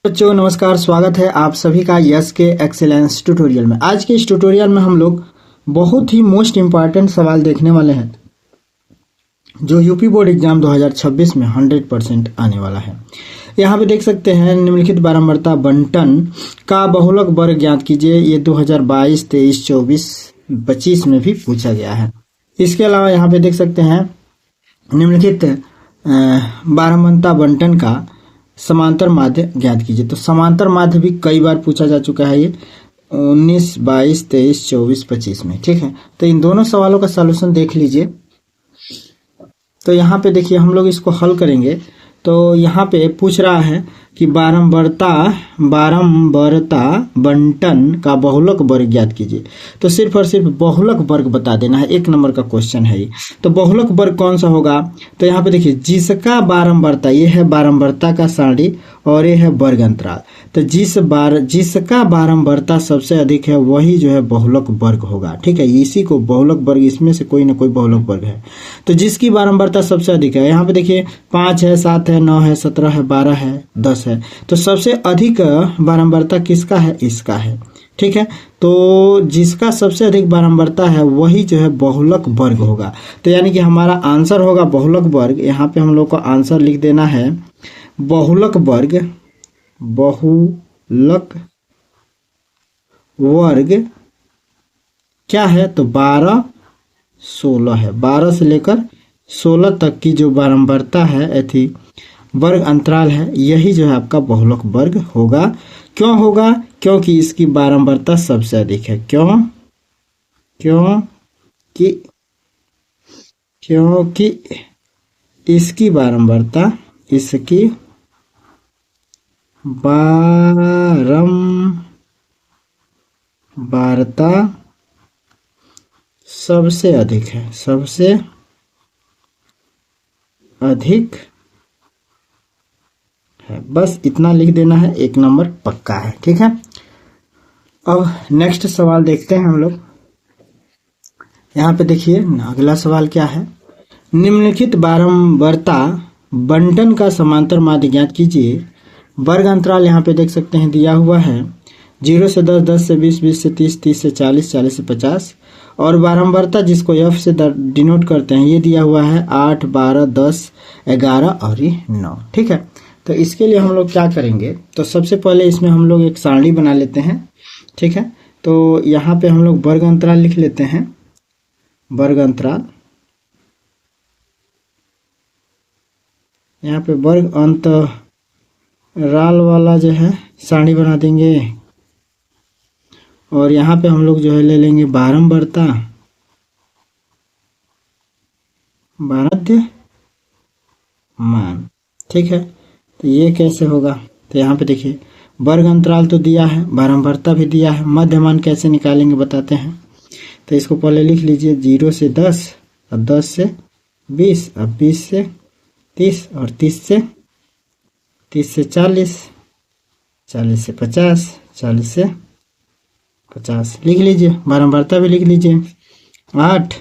बच्चों नमस्कार, स्वागत है आप सभी का यस के एक्सीलेंस ट्यूटोरियल में। आज के इस ट्यूटोरियल में हम लोग बहुत ही मोस्ट इम्पॉर्टेंट सवाल देखने वाले हैं जो यूपी बोर्ड एग्जाम 2026 में 100% आने वाला है। यहाँ पे देख सकते हैं, निम्नलिखित बारंबारता बंटन का बहुलक वर्ग ज्ञात कीजिए। ये 2022, 23, 24, 25 में भी पूछा गया है। इसके अलावा यहाँ पे देख सकते हैं, निम्नलिखित बारंबारता बंटन का समांतर माध्य ज्ञात कीजिए। तो समांतर माध्य भी कई बार पूछा जा चुका है, ये 19, 22, 23, 24, 25 में। ठीक है, तो इन दोनों सवालों का सॉल्यूशन देख लीजिए। तो यहाँ पे देखिए, हम लोग इसको हल करेंगे। तो यहाँ पे पूछ रहा है कि बारंबारता बंटन का बहुलक वर्ग ज्ञात कीजिए। तो सिर्फ और सिर्फ बहुलक वर्ग बता देना है, 1 नंबर का क्वेश्चन है ये। तो बहुलक वर्ग कौन सा होगा? तो यहाँ पे देखिए, जिसका बारंबारता, ये है बारंबारता का सारणी और ये है वर्ग अंतराल। तो जिसका बारंबारता सबसे अधिक है वही जो है बहुलक वर्ग होगा। ठीक है, इसी को बहुलक वर्ग, इसमें से कोई ना कोई बहुलक वर्ग है। तो जिसकी बारंबारता सबसे अधिक है, यहाँ पे देखिए 5 है, 7 है, 9 है, 17 है, 12 है, 10 है। तो सबसे अधिक बारंबारता किसका है? इसका है। ठीक है, तो जिसका सबसे अधिक बारंबारता है वही जो है बहुलक वर्ग होगा। तो यानी कि हमारा आंसर होगा बहुलक वर्ग। यहाँ पे हम लोग को आंसर लिख देना है बहुलक वर्ग क्या है? तो 12, 16 है। 12 से लेकर 16 तक की जो बारंबारता है, अथी वर्ग अंतराल है, यही जो है आपका बहुलक वर्ग होगा। क्यों होगा? क्योंकि इसकी बारंबारता सबसे अधिक है। क्योंकि इसकी बारंबारता सबसे अधिक है, सबसे अधिक है। बस इतना लिख देना है, 1 नंबर पक्का है। ठीक है, अब नेक्स्ट सवाल देखते हैं हम लोग। यहाँ पे देखिए, अगला सवाल क्या है? निम्नलिखित बारंबारता बंटन का समांतर माध्य ज्ञात कीजिए। वर्ग अंतराल यहाँ पे देख सकते हैं दिया हुआ है 0 से 10, 10 से 20, 20 से 30, 30 से 40, 40 से 50। और बारंबारता जिसको F से डिनोट करते हैं, ये दिया हुआ है 8, 12, 10, 11 और ये 9। ठीक है, तो इसके लिए हम लोग क्या करेंगे? तो सबसे पहले इसमें हम लोग एक सारणी बना लेते हैं। ठीक है, तो यहाँ पे हम लोग वर्ग अंतराल लिख लेते हैं। वर्ग अंतराल, यहाँ पे वर्ग अंतराल वाला जो है सारणी बना देंगे। और यहाँ पे हम लोग जो है ले लेंगे बारंबारता मान। ठीक है, तो ये कैसे होगा? तो यहाँ पे देखिए, वर्ग अंतराल तो दिया है, बारंबारता भी दिया है, मध्यमान कैसे निकालेंगे बताते हैं। तो इसको पहले लिख लीजिए, 0 से 10, और 10 से 20, और 20 से 30, और 30 से 40, 40 से 50, 40 से 50 लिख लीजिए। बारंबारता भी लिख लीजिए, 8,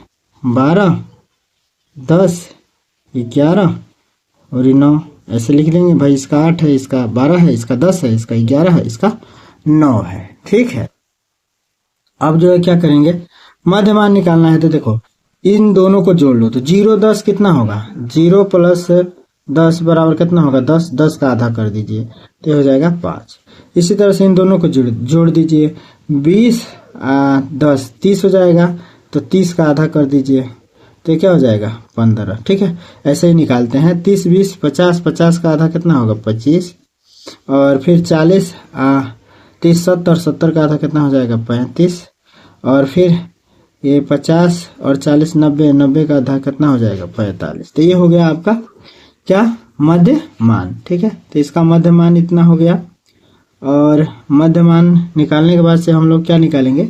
12, 10, 11 और 9। ऐसे लिख देंगे भाई, इसका 8 है, इसका 12 है, इसका 10 है, इसका 11 है, इसका 9 है। ठीक है, अब जो है क्या करेंगे? मध्यमान निकालना है। तो देखो, इन दोनों को जोड़ लो। तो 0, 10 कितना होगा? 0 प्लस 10 बराबर कितना होगा? 10। 10 का आधा कर दीजिए तो हो जाएगा 5। इसी तरह से इन दोनों को जोड़ दीजिए। 20, 10, 30 हो जाएगा। तो 30 का आधा कर दीजिए तो क्या हो जाएगा? 15। ठीक है, ऐसे ही निकालते हैं। 30, 20, 50, 50 का आधा कितना होगा? 25। और फिर 40, 30, 70, 70 का आधा कितना हो जाएगा? 35। और फिर ये 50 और 40, 90, 90 का आधा कितना हो जाएगा? 45। तो ये हो गया आपका क्या? मध्य मान। ठीक है, तो इसका मध्य मान इतना हो गया। और मध्य मान निकालने के बाद से हम लोग क्या निकालेंगे?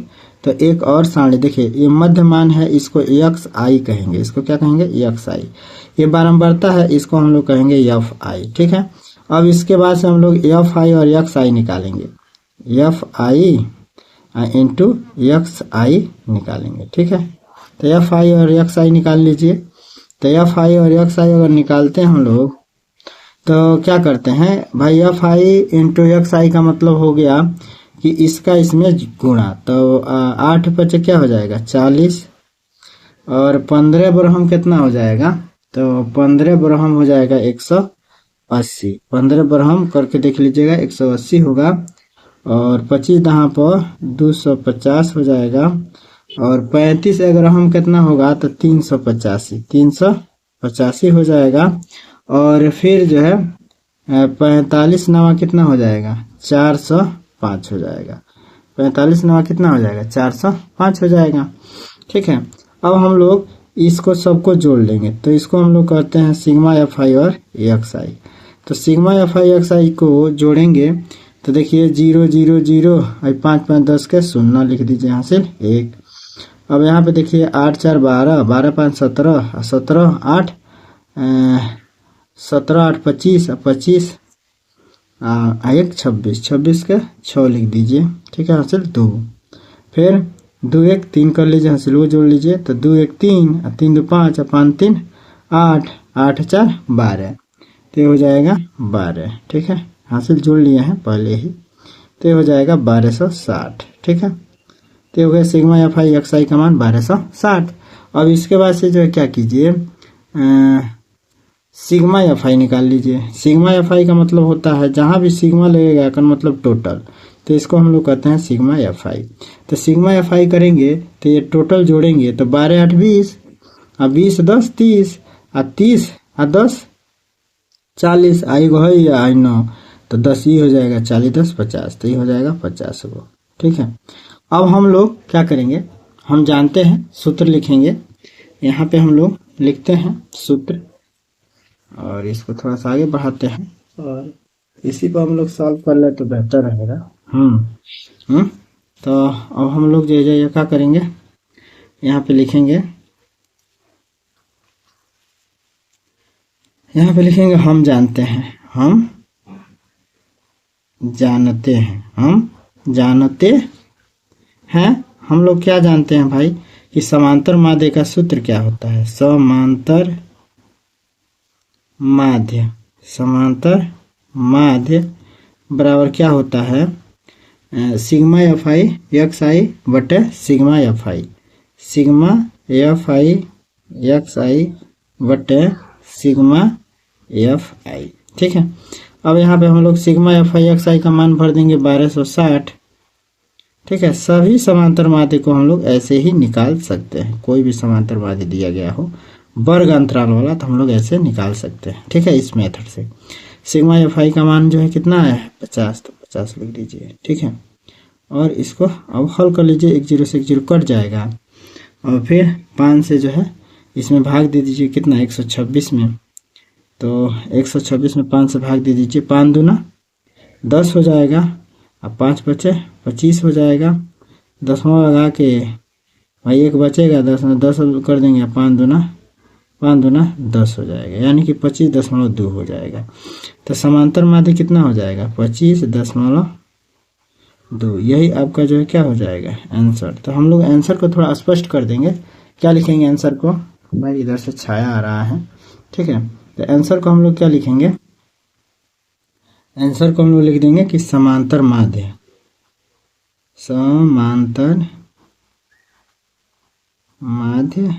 तो एक और सारणी देखिए, ये मध्य मान है, इसको XI कहेंगे। इसको क्या कहेंगे? XI। ये बारंबारता है, इसको हम लोग कहेंगे FI। ठीक है, अब इसके बाद से हम लोग FI और XI निकालेंगे। FI इंटू XI निकालेंगे। ठीक है, तो FI और XI निकाल लीजिए। तो FI और XI अगर निकालते हैं हम लोग, तो क्या करते हैं भाई, एफ आई इंटू एक्स आई का मतलब हो गया कि इसका इसमें गुणा। तो 8 पचे क्या हो जाएगा 40, और 15 बरहम कितना हो जाएगा, तो 15 बरहम हो जाएगा 180। 15 बरहम करके देख लीजिएगा 180 होगा, और 25 दहाँ पर 250 हो जाएगा, और 35 अगर हम कितना होगा तो 385 हो जाएगा। और फिर जो है 45 नवा कितना हो जाएगा 405 हो जाएगा। 45 नवा कितना हो जाएगा 405 हो जाएगा। ठीक है, अब हम लोग इसको सबको जोड़ लेंगे, तो इसको हम लोग कहते हैं सिग्मा एफ आई और एक्स आई। तो सिग्मा एफ आई एक्स आई को जोड़ेंगे तो देखिए 0 0 0 और 5 5 10 के 0 लिख दीजिए हासिल 1। अब यहाँ पे देखिए 8 4 12, 12 5 17, 17 8 17 8 25, 25 1 26, 26 के 6 लिख दीजिए। ठीक है, हासिल 2। फिर 2 1 3 कर लीजिए हासिल, वो जोड़ लीजिए, तो 2 1 3, 3 2 5, 5 3 8, 8 4 12, तो ये हो जाएगा 12। ठीक है, हासिल जोड़ लिए हैं पहले ही, तो ये हो जाएगा 1260। ठीक है, तो हो गया सिग्मा एफ आई एक्स आई का मान 1260। अब इसके बाद से जो है क्या कीजिए, सिग्मा एफ आई निकाल लीजिए। सिग्मा एफ आई का मतलब होता है जहां भी सिग्मा लगेगा का मतलब टोटल, तो इसको हम लोग कहते हैं सिग्मा एफ आई। तो सिग्मा एफ आई करेंगे तो ये टोटल जोड़ेंगे तो 12 8 20, 20 10 30, 30 10 40, आई गो है या आई 9, तो 10 ही हो जाएगा 40 10 50, तो ये हो जाएगा 50 गो। ठीक है, अब हम लोग क्या करेंगे, हम जानते हैं सूत्र लिखेंगे। यहाँ पे हम लोग लिखते हैं सूत्र, और इसको थोड़ा सा आगे बढ़ाते हैं और इसी पर हम लोग सॉल्व कर ले तो बेहतर रहेगा। तो अब हम लोग जो ये क्या करेंगे, यहाँ पे लिखेंगे, यहाँ पे लिखेंगे हम जानते हैं, हम जानते हैं, हम जानते हैं। हम लोग क्या जानते हैं भाई कि समांतर माध्य का सूत्र क्या होता है, समांतर माध्य, समांतर माध्य बराबर क्या होता है, sigma F I X I बटे sigma F I, sigma F I X I बटे सिग्मा एफ आई। ठीक है, अब यहाँ पे हम लोग सिग्मा एफ आई एक्स आई का मान भर देंगे 1260। ठीक है, सभी समांतर माध्य को हम लोग ऐसे ही निकाल सकते हैं, कोई भी समांतर माध्य दिया गया हो वर्ग अंतराल वाला तो हम लोग ऐसे निकाल सकते हैं। ठीक है, इस मेथड से सिग्मा एफ आई का मान जो है कितना है 50, तो 50 लिख दीजिए। ठीक है, और इसको अब हल कर लीजिए, 1 0 से 1 0 कट जाएगा, और फिर 5 से जो है इसमें भाग दे दीजिए कितना 126 में, तो 126 में 5 से भाग दे दीजिए, 5 दूना 10 हो जाएगा, अब 5 बचे 25 हो जाएगा, 10वां लगा के भाई 1 बचेगा, 10 में 10 कर देंगे, 5 दूना 10 हो जाएगा, यानी कि 25.2 हो जाएगा। तो समांतर माध्य कितना हो जाएगा 25.2, यही आपका जो है क्या हो जाएगा आंसर। तो हम लोग आंसर को थोड़ा स्पष्ट कर देंगे, क्या लिखेंगे आंसर को, भाई इधर से छाया आ रहा है। ठीक है, तो आंसर को हम लोग क्या लिखेंगे, आंसर को हम लोग लिख देंगे कि समांतर माध्य, समांतर माध्य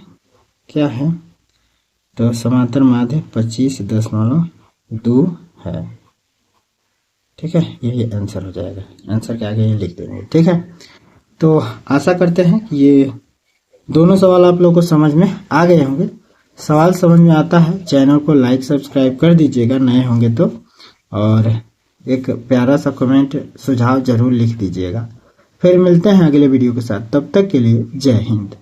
क्या है, तो समांतर माध्य 25.2 है। ठीक है, यही आंसर हो जाएगा, आंसर के आगे ये लिख देंगे। ठीक है, तो आशा करते हैं कि ये दोनों सवाल आप लोगों को समझ में आ गए होंगे। सवाल समझ में आता है चैनल को लाइक सब्सक्राइब कर दीजिएगा नए होंगे तो, और एक प्यारा सा कमेंट सुझाव जरूर लिख दीजिएगा। फिर मिलते हैं अगले वीडियो के साथ, तब तक के लिए जय हिंद।